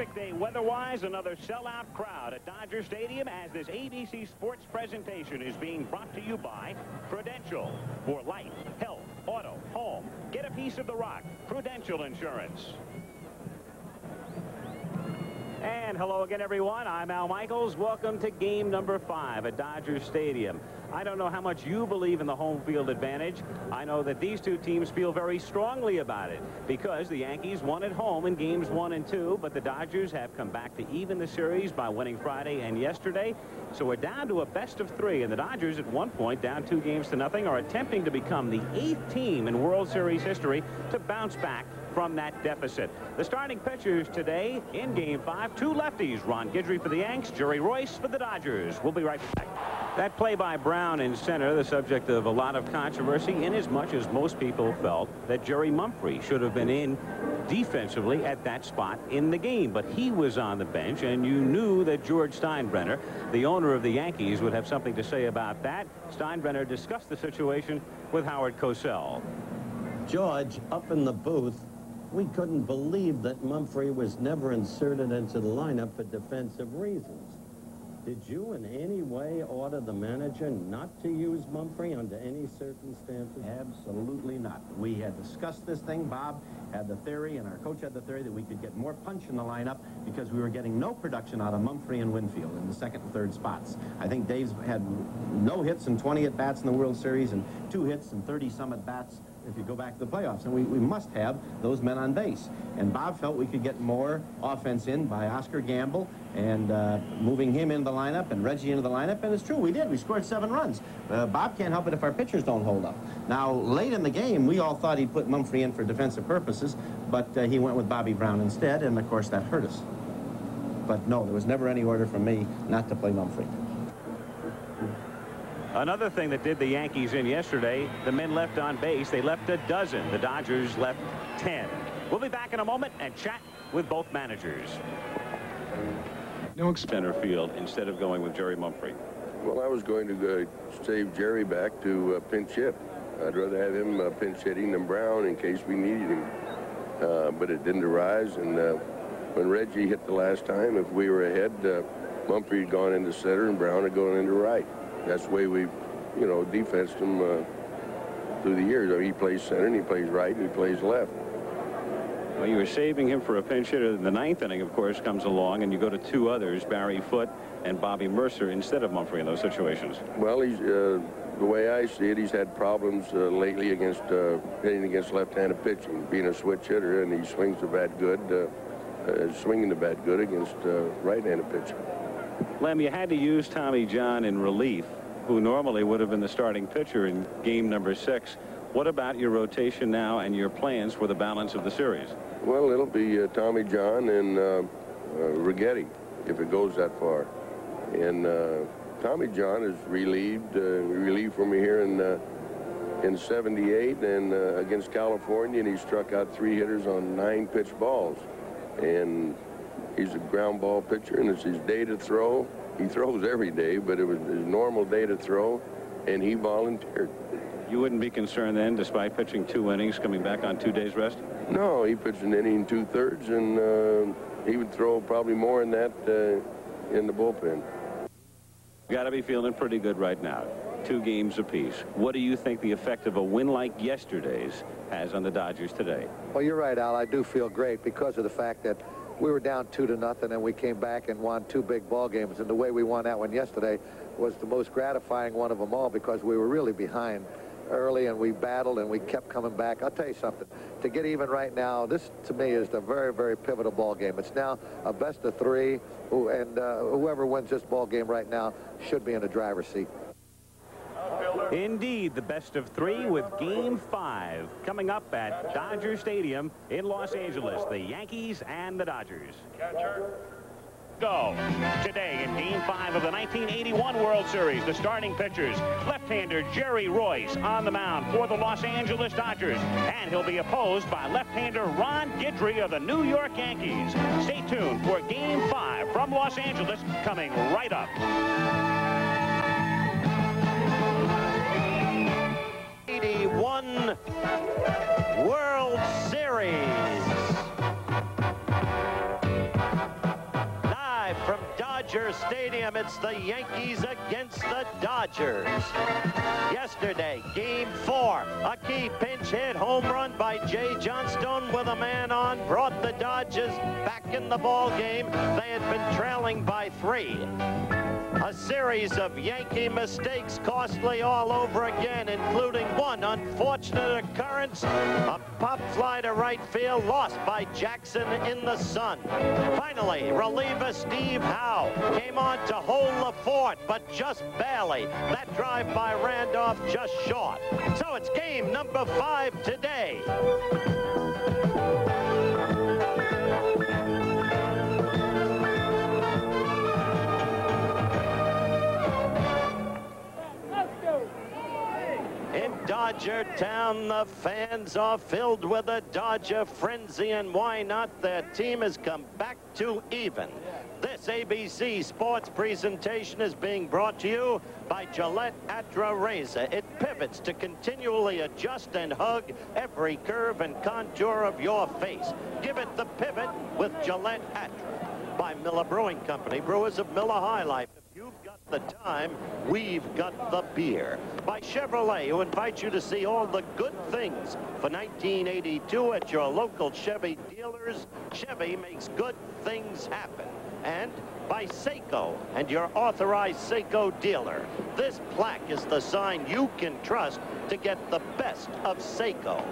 Perfect day weather-wise, another sellout crowd at Dodger Stadium as this ABC Sports presentation is being brought to you by Prudential. For life, health, auto, home, get a piece of the rock. Prudential Insurance. And hello again, everyone. I'm Al Michaels. Welcome to game number 5 at Dodger Stadium. I don't know how much you believe in the home field advantage. I know that these two teams feel very strongly about it because the Yankees won at home in games 1 and 2, but the Dodgers have come back to even the series by winning Friday and yesterday. So we're down to a best of 3, and the Dodgers at one point, down 2 games to nothing, are attempting to become the 8th team in World Series history to bounce back from that deficit. The starting pitchers today in game 5, 2 lefties, Ron Guidry for the Yanks, Jerry Royce for the Dodgers. We'll be right back. That play by Brown in center, the subject of a lot of controversy, inasmuch as most people felt that Jerry Mumphrey should have been in defensively at that spot in the game. But he was on the bench, and you knew that George Steinbrenner, the owner of the Yankees, would have something to say about that. Steinbrenner discussed the situation with Howard Cosell. George, up in the booth, we couldn't believe that Mumphrey was never inserted into the lineup for defensive reasons. Did you in any way order the manager not to use Mumphrey under any circumstances? Absolutely not. We had discussed this thing. Bob had the theory, and our coach had the theory that we could get more punch in the lineup because we were getting no production out of Mumphrey and Winfield in the 2nd and 3rd spots. I think Dave's had no hits and 20 at-bats in the World Series and 2 hits and 30-some at-bats if you go back to the playoffs. And we must have those men on base. And Bob felt we could get more offense in by Oscar Gamble and moving him into the lineup and Reggie into the lineup. And it's true, we did. We scored 7 runs. Bob can't help it if our pitchers don't hold up. Now, late in the game, we all thought he'd put Mumphrey in for defensive purposes, but he went with Bobby Brown instead, and, of course, that hurt us. But, no, there was never any order from me not to play Mumphrey. Another thing that did the Yankees in yesterday, the men left on base, they left a dozen. The Dodgers left 10. We'll be back in a moment and chat with both managers. No center field instead of going with Jerry Mumphrey. Well, I was going to save Jerry back to pinch hit. I'd rather have him pinch hitting than Brown in case we needed him. But it didn't arise, and when Reggie hit the last time, if we were ahead, Mumphrey had gone into center and Brown had gone into right. That's the way we, defensed him through the years. I mean, he plays center, and he plays right, and he plays left. Well, you were saving him for a pinch hitter. The 9th inning, of course, comes along, and you go to 2 others, Barry Foote and Bobby Mercer, instead of Mumphrey in those situations. Well, he's the way I see it, he's had problems lately against hitting against left-handed pitching, being a switch hitter, and he swings the bat good, swinging the bat good against right-handed pitching. Lem, you had to use Tommy John in relief, who normally would have been the starting pitcher in game number 6. What about your rotation now and your plans for the balance of the series? Well, it'll be Tommy John and Righetti, if it goes that far. And Tommy John is relieved for me here in 78 and against California, and he struck out 3 hitters on 9 pitch balls. And he's a ground ball pitcher, and it's his day to throw. He throws every day, but it was his normal day to throw, and he volunteered. You wouldn't be concerned then, despite pitching 2 innings, coming back on 2 days rest? No, he pitched an inning 2/3, and he would throw probably more than that in the bullpen. You got to be feeling pretty good right now. 2 games apiece. What do you think the effect of a win like yesterday's has on the Dodgers today? Well, you're right, Al. I do feel great because of the fact that we were down 2-0, and we came back and won 2 big ball games. And the way we won that one yesterday was the most gratifying one of them all because we were really behind early, and we battled, and we kept coming back. I'll tell you something. To get even right now, this, to me, is a very, very pivotal ball game. It's now a best of 3, and whoever wins this ball game right now should be in the driver's seat. Indeed, the best of 3 with game 5 coming up at Dodger Stadium in Los Angeles. The Yankees and the Dodgers. Go. Today in game 5 of the 1981 World Series, the starting pitchers, left-hander Jerry Royce on the mound for the Los Angeles Dodgers, and he'll be opposed by left-hander Ron Guidry of the New York Yankees. Stay tuned for game 5 from Los Angeles coming right up. 81 World Series. Dodger Stadium. It's the Yankees against the Dodgers. Yesterday, Game 4, a key pinch hit home run by Jay Johnstone with a man on brought the Dodgers back in the ball game. They had been trailing by 3. A series of Yankee mistakes, costly all over again, including one unfortunate occurrence, a pop fly to right field lost by Jackson in the sun. Finally, reliever Steve Howe came on to hold the fort, but just barely. That drive by Randolph just short. So it's game number 5 today. In Dodger Town, the fans are filled with a Dodger frenzy, and why not? Their team has come back to even. This ABC Sports presentation is being brought to you by Gillette Atra Razor. It pivots to continually adjust and hug every curve and contour of your face. Give it the pivot with Gillette Atra. By Miller Brewing Company, brewers of Miller High Life. You've got the time, we've got the beer. By Chevrolet, who invites you to see all the good things for 1982 at your local Chevy dealers. Chevy makes good things happen. And by Seiko and your authorized Seiko dealer. This plaque is the sign you can trust to get the best of Seiko.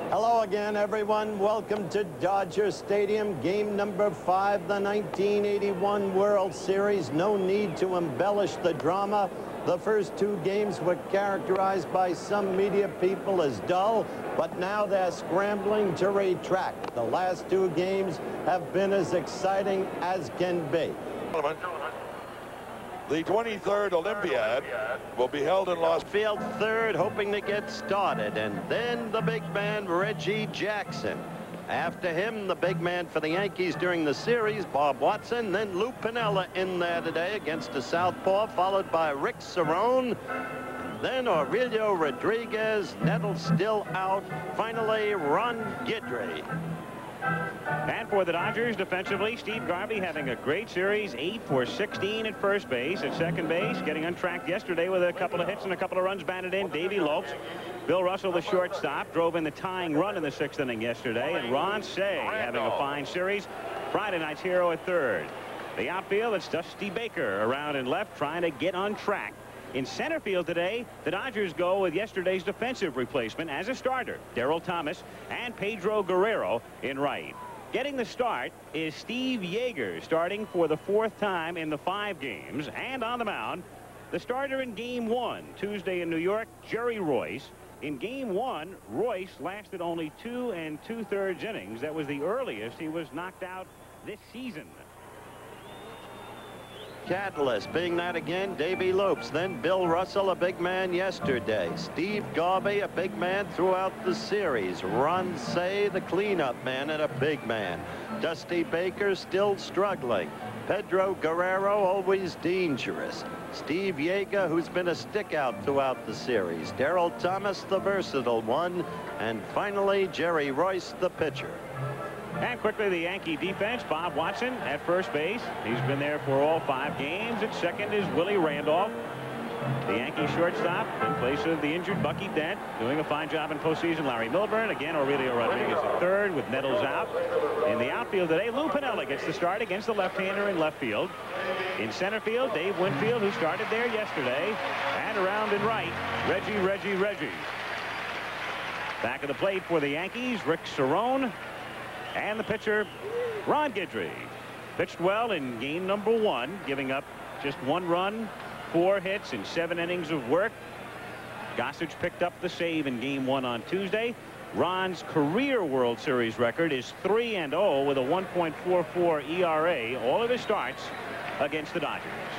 Hello again, everyone. Welcome to Dodger Stadium, game number 5, the 1981 World Series. No need to embellish the drama. The first 2 games were characterized by some media people as dull, but now they're scrambling to retract. The last 2 games have been as exciting as can be. The 23rd Olympiad will be held in Las Field third, hoping to get started, and then the big man Reggie Jackson. After him, the big man for the Yankees during the series, Bob Watson. Then Lou Piniella in there today against the southpaw, followed by Rick Cerone. Then Aurelio Rodriguez. Nettles still out. Finally, Ron Guidry. And for the Dodgers, defensively, Steve Garvey having a great series, 8 for 16 at first base. At second base, getting untracked yesterday with a couple of hits and a couple of runs batted in. Davey Lopes. Bill Russell, the shortstop, drove in the tying run in the 6th inning yesterday. And Ron Cey having a fine series. Friday night's hero at third. The outfield, it's Dusty Baker around and left, trying to get on track. In center field today, the Dodgers go with yesterday's defensive replacement as a starter, Darryl Thomas, and Pedro Guerrero in right. Getting the start is Steve Yeager, starting for the 4th time in the 5 games. And on the mound, the starter in Game 1, Tuesday in New York, Jerry Royce. In Game 1, Royce lasted only 2 2/3 innings. That was the earliest he was knocked out this season. Catalyst being that again, Davey Lopes. Then Bill Russell, a big man yesterday. Steve Garvey, a big man throughout the series. Ron Cey, the cleanup man, and a big man. Dusty Baker still struggling. Pedro Guerrero, always dangerous. Steve Yeager, who's been a stick-out throughout the series. Darryl Thomas, the versatile one. And finally, Jerry Royce, the pitcher. And quickly, the Yankee defense. Bob Watson at first base. He's been there for all 5 games. At second is Willie Randolph. The Yankee shortstop in place of the injured Bucky Dent, doing a fine job in postseason. Larry Milburn. Again, Aurelio Rodriguez at third with Nettles out. In the outfield today, Lou Piniella gets the start against the left-hander in left field. In center field, Dave Winfield, who started there yesterday. And around in right, Reggie. Back of the plate for the Yankees, Rick Cerone. And the pitcher, Ron Guidry. Pitched well in game number 1, giving up just 1 run, 4 hits, and 7 innings of work. Gossage picked up the save in game 1 on Tuesday. Ron's career World Series record is 3-0 with a 1.44 ERA. All of his starts against the Dodgers.